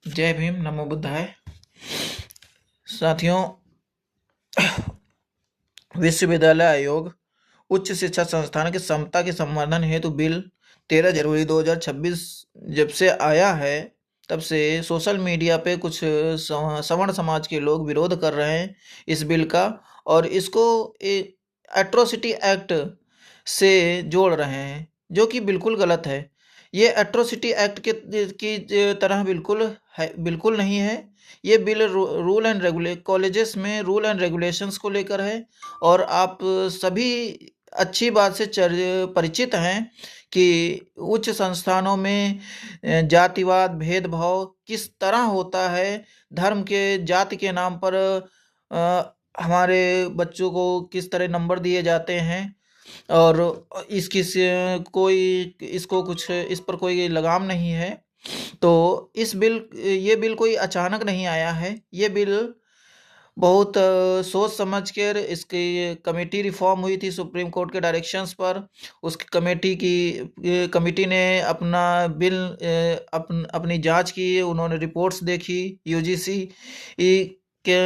जय भीम, नमो बुद्धाय। साथियों, विश्वविद्यालय आयोग उच्च शिक्षा संस्थान की समता के संवर्धन हेतु बिल 13 जनवरी 2026 जब से आया है, तब से सोशल मीडिया पे कुछ सवर्ण समाज के लोग विरोध कर रहे हैं इस बिल का, और इसको एट्रोसिटी एक्ट से जोड़ रहे हैं, जो कि बिल्कुल गलत है। ये एट्रोसिटी एक्ट की तरह बिल्कुल नहीं है। ये बिल रूल एंड रेगुले कॉलेजेस में रूल एंड रेगुलेशंस को लेकर है, और आप सभी अच्छी बात से परिचित हैं कि उच्च संस्थानों में जातिवाद भेदभाव किस तरह होता है। धर्म के जाति के नाम पर हमारे बच्चों को किस तरह नंबर दिए जाते हैं, और कोई इसको कुछ इस पर कोई लगाम नहीं है। तो ये बिल कोई अचानक नहीं आया है। ये बिल बहुत सोच समझ कर इसकी कमेटी रिफॉर्म हुई थी सुप्रीम कोर्ट के डायरेक्शंस पर। उसकी कमेटी ने अपना बिल अपनी जांच की, उन्होंने रिपोर्ट्स देखी। यूजीसी के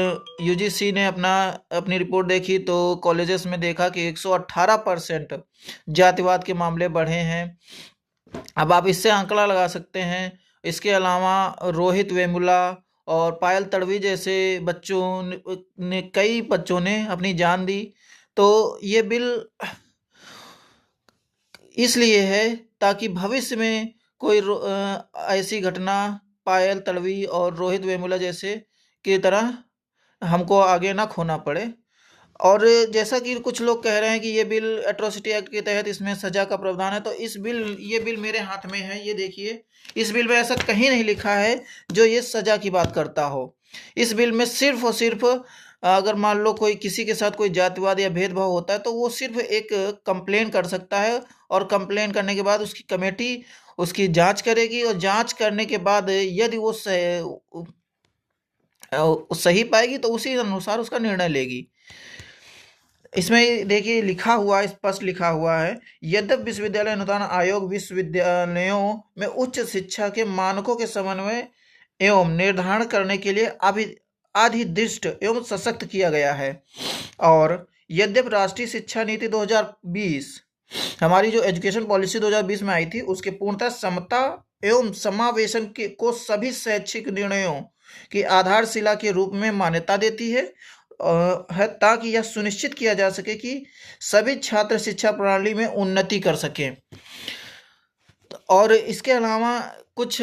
यूजीसी ने अपनी रिपोर्ट देखी, तो कॉलेजेस में देखा कि 118% जातिवाद के मामले बढ़े हैं। अब आप इससे आंकड़ा लगा सकते हैं। इसके अलावा रोहित वेमुला और पायल तड़वी जैसे कई बच्चों ने अपनी जान दी। तो ये बिल इसलिए है ताकि भविष्य में कोई ऐसी घटना पायल तड़वी और रोहित वेमुला जैसे की तरह हमको आगे ना खोना पड़े। और जैसा कि कुछ लोग कह रहे हैं कि ये बिल एट्रोसिटी एक्ट के तहत इसमें सजा का प्रावधान है, तो ये बिल मेरे हाथ में है। ये देखिए, इस बिल में ऐसा कहीं नहीं लिखा है जो ये सजा की बात करता हो। इस बिल में सिर्फ और सिर्फ अगर मान लो कोई किसी के साथ कोई जातिवाद या भेदभाव होता है, तो वो सिर्फ एक कंप्लेन कर सकता है, और कंप्लेन करने के बाद उसकी कमेटी उसकी जांच करेगी, और जांच करने के बाद यदि वो सही पाएगी तो उसी अनुसार उसका निर्णय लेगी। इसमें देखिए लिखा हुआ, स्पष्ट लिखा हुआ है, यद्यपि विश्वविद्यालय अनुदान आयोग विश्वविद्यालयों में उच्च शिक्षा के मानकों के समन्वय एवं निर्धारण करने के लिए अधिदिष्ट एवं सशक्त किया गया है। और यद्यपि राष्ट्रीय शिक्षा नीति 2020, हमारी जो एजुकेशन पॉलिसी 2020 में आई थी, उसके पूर्णतः समता एवं समावेशन को सभी शैक्षिक निर्णयों की आधारशिला के रूप में मान्यता देती है, ताकि यह सुनिश्चित किया जा सके कि सभी छात्र शिक्षा प्रणाली में उन्नति कर सकें। और इसके अलावा कुछ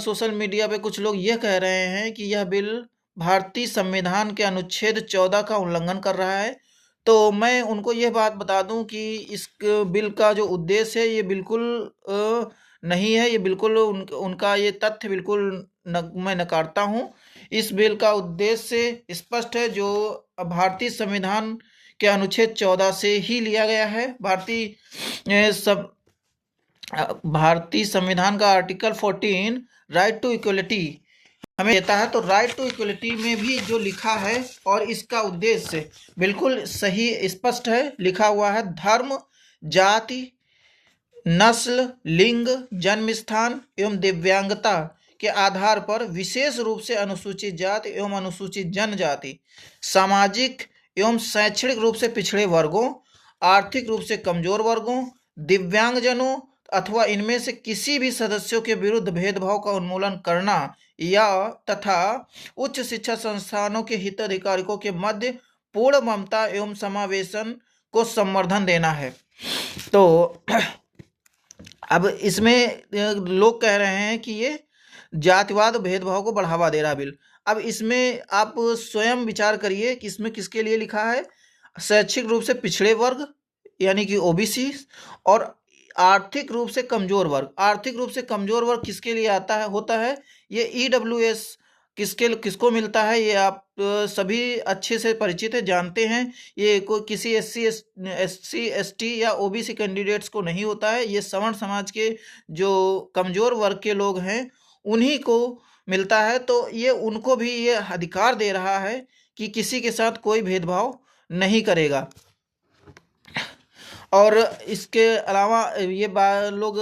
सोशल मीडिया पे कुछ लोग यह कह रहे हैं कि यह बिल भारतीय संविधान के अनुच्छेद 14 का उल्लंघन कर रहा है। तो मैं उनको यह बात बता दूं कि इस बिल का जो उद्देश्य है, ये बिल्कुल नहीं है। ये बिल्कुल उनका ये तथ्य बिल्कुल मैं नकारता हूं। इस बिल का उद्देश्य स्पष्ट है, जो भारतीय संविधान के अनुच्छेद 14 से ही लिया गया है। भारतीय संविधान का आर्टिकल 14 राइट टू इक्वलिटी हमें देता है। तो राइट टू इक्वलिटी में भी जो लिखा है और इसका उद्देश्य बिल्कुल सही स्पष्ट है, लिखा हुआ है। धर्म, जाति, नस्ल, लिंग, जन्म स्थान एवं दिव्यांगता के आधार पर विशेष रूप से अनुसूचित जाति एवं अनुसूचित जनजाति, सामाजिक एवं शैक्षणिक रूप से पिछड़े वर्गों, आर्थिक रूप से कमजोर वर्गों, दिव्यांगजनों अथवा इनमें से किसी भी सदस्यों के विरुद्ध भेदभाव का उन्मूलन करना या तथा उच्च शिक्षा संस्थानों के हिताधिकारियों के मध्य पूर्ण ममता एवं समावेशन को संवर्धन देना है। तो अब इसमें लोग कह रहे हैं कि ये जातिवाद भेदभाव को बढ़ावा दे रहा बिल। अब इसमें आप स्वयं विचार करिए कि इसमें किसके लिए लिखा है। शैक्षिक रूप से पिछड़े वर्ग यानी कि ओबीसी, और आर्थिक रूप से कमजोर वर्ग। आर्थिक रूप से कमजोर वर्ग किसके लिए होता है? ये ईडब्ल्यूएस किसको मिलता है, ये आप सभी अच्छे से परिचित है, जानते हैं। ये कोई किसी एससी एसटी या ओबीसी कैंडिडेट्स को नहीं होता है। ये सवर्ण समाज के जो कमजोर वर्ग के लोग हैं उन्हीं को मिलता है। तो ये उनको भी ये अधिकार दे रहा है कि किसी के साथ कोई भेदभाव नहीं करेगा। और इसके अलावा ये लोग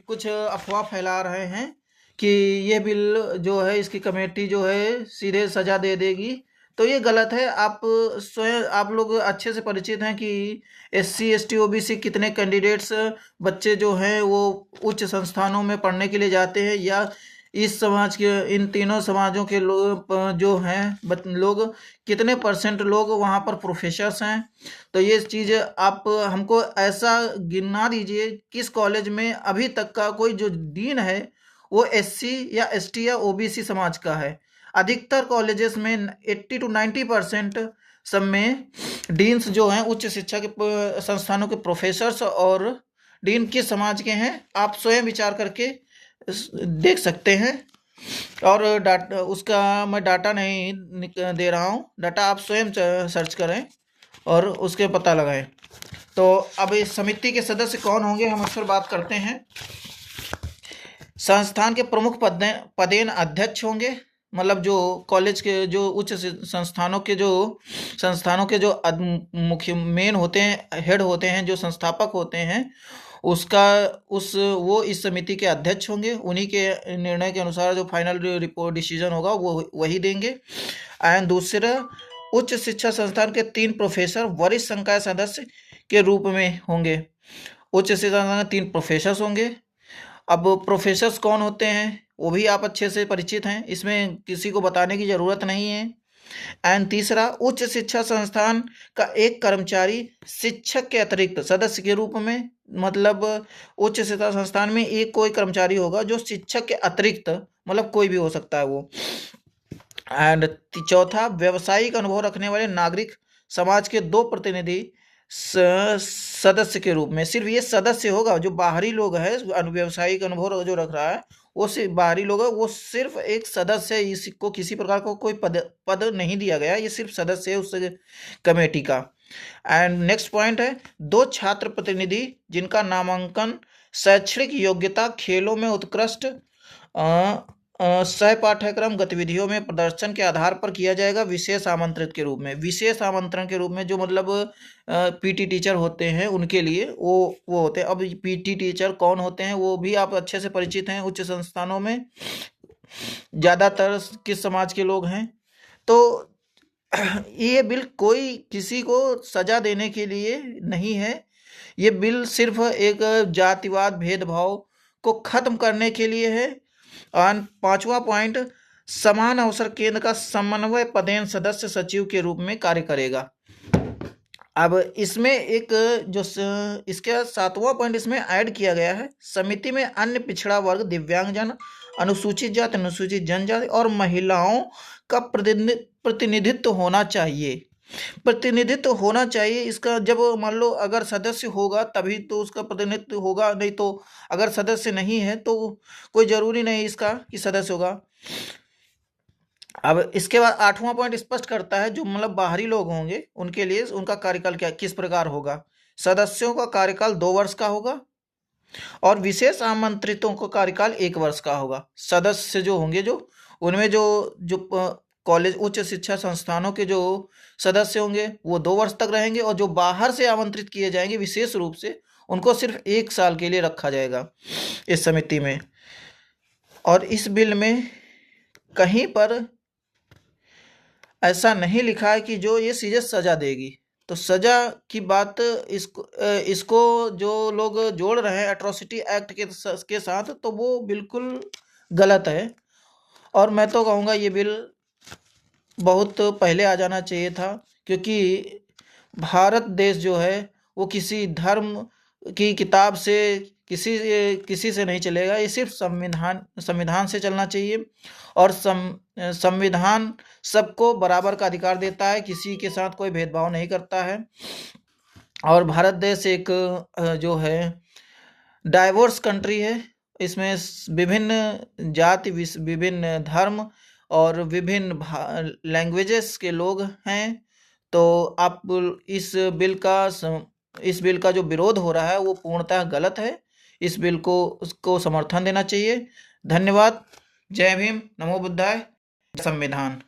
कुछ अफवाह फैला रहे हैं कि ये बिल जो है इसकी कमेटी जो है सीधे सजा दे देगी, तो ये गलत है। आप स्वयं आप लोग अच्छे से परिचित हैं कि SC ST OBC कितने कैंडिडेट्स बच्चे जो हैं वो उच्च संस्थानों में पढ़ने के लिए जाते हैं, या इस समाज के इन तीनों समाजों के लोग जो हैं लोग कितने % लोग वहाँ पर प्रोफेसर्स हैं। तो ये चीज़ आप हमको ऐसा गिना दीजिए किस कॉलेज में अभी तक का कोई जो डीन है वो SC या ST या OBC समाज का है। अधिकतर कॉलेजेस में 80 to 90% सब में डीन्स जो हैं उच्च शिक्षा के संस्थानों के प्रोफेसर्स और डीन किस समाज के हैं आप स्वयं विचार करके देख सकते हैं। और डाटा उसका मैं डाटा नहीं दे रहा हूँ, डाटा आप स्वयं सर्च करें और उसके पता लगाएं। तो अब इस समिति के सदस्य कौन होंगे हम उस पर बात करते हैं। संस्थान के प्रमुख पदेन अध्यक्ष होंगे, मतलब जो कॉलेज के जो उच्च संस्थानों के जो मुख्य मेन होते हैं, हेड होते हैं, जो संस्थापक होते हैं, वो इस समिति के अध्यक्ष होंगे। उन्हीं के निर्णय के अनुसार जो फाइनल रिपोर्ट डिसीजन होगा वो वही देंगे। एंड दूसरा, उच्च शिक्षा संस्थान के 3 प्रोफेसर वरिष्ठ संकाय सदस्य के रूप में होंगे। उच्च शिक्षा संस्थान के 3 प्रोफेसर होंगे। अब प्रोफेसर्स कौन होते हैं वो भी आप अच्छे से परिचित हैं, इसमें किसी को बताने की ज़रूरत नहीं है। एंड तीसरा, उच्च शिक्षा संस्थान का एक कर्मचारी शिक्षक के अतिरिक्त सदस्य के रूप में, मतलब उच्च शिक्षा संस्थान में एक कोई कर्मचारी होगा जो शिक्षक के अतिरिक्त, मतलब कोई भी हो सकता है वो। एंड चौथा, व्यावसायिक अनुभव रखने वाले नागरिक समाज के 2 प्रतिनिधि सदस्य के रूप में। सिर्फ ये सदस्य होगा, जो बाहरी लोग है, व्यावसायिक अनुभव जो रख रहा है वो सिर्फ बाहरी लोग है, वो सिर्फ एक सदस्य है, इसको किसी प्रकार का कोई पद नहीं दिया गया, ये सिर्फ सदस्य है उस कमेटी का। एंड नेक्स्ट पॉइंट है, 2 छात्र प्रतिनिधि जिनका नामांकन शैक्षणिक योग्यता, खेलों में उत्कृष्ट, सह पाठ्यक्रम गतिविधियों में प्रदर्शन के आधार पर किया जाएगा, विशेष आमंत्रित के रूप में। विशेष आमंत्रण के रूप में जो मतलब PT टीचर होते हैं उनके लिए वो होते हैं। अब PT टीचर कौन होते हैं वो भी आप अच्छे से परिचित हैं। उच्च संस्थानों में ज़्यादातर किस समाज के लोग हैं। तो ये बिल कोई किसी को सजा देने के लिए नहीं है, ये बिल सिर्फ एक जातिवाद भेदभाव को खत्म करने के लिए है। और 5वां पॉइंट, समान अवसर केंद्र का समन्वय पदेन सदस्य सचिव के रूप में कार्य करेगा। अब इसमें एक जो इसके 7वां पॉइंट इसमें ऐड किया गया है, समिति में अन्य पिछड़ा वर्ग, दिव्यांगजन, अनुसूचित जाति, अनुसूचित जनजाति और महिलाओं का प्रतिनिधित्व होना चाहिए। प्रतिनिधित्व होना चाहिए इसका, जब मान लो अगर सदस्य होगा तभी तो उसका प्रतिनिधित्व होगा, नहीं तो अगर सदस्य नहीं है तो कोई जरूरी नहीं इसका कि सदस्य होगा। अब इसके बाद 8वां पॉइंट स्पष्ट करता है जो मतलब बाहरी लोग होंगे उनके लिए उनका कार्यकाल किस प्रकार होगा। सदस्यों का कार्यकाल 2 वर्ष का होगा और विशेष आमंत्रितों का कार्यकाल 1 वर्ष का होगा। सदस्य जो होंगे जो उनमें जो कॉलेज उच्च शिक्षा संस्थानों के जो सदस्य होंगे वो 2 वर्ष तक रहेंगे, और जो बाहर से आमंत्रित किए जाएंगे विशेष रूप से उनको सिर्फ 1 साल के लिए रखा जाएगा इस समिति में। और इस बिल में कहीं पर ऐसा नहीं लिखा है कि जो ये सीधे सजा देगी। तो सजा की बात इसको जो लोग जोड़ रहे हैं एट्रोसिटी एक्ट के साथ, तो वो बिल्कुल गलत है। और मैं तो कहूँगा ये बिल बहुत पहले आ जाना चाहिए था, क्योंकि भारत देश जो है वो किसी धर्म की किताब से किसी से नहीं चलेगा, ये सिर्फ संविधान से चलना चाहिए। और संविधान सबको बराबर का अधिकार देता है, किसी के साथ कोई भेदभाव नहीं करता है। और भारत देश एक जो है डाइवर्स कंट्री है, इसमें विभिन्न जाति, विभिन्न धर्म और विभिन्न लैंग्वेजेस के लोग हैं। तो आप इस बिल का जो विरोध हो रहा है वो पूर्णतः गलत है। इस बिल को उसको समर्थन देना चाहिए। धन्यवाद। जय भीम, नमो बुद्धाय, संविधान।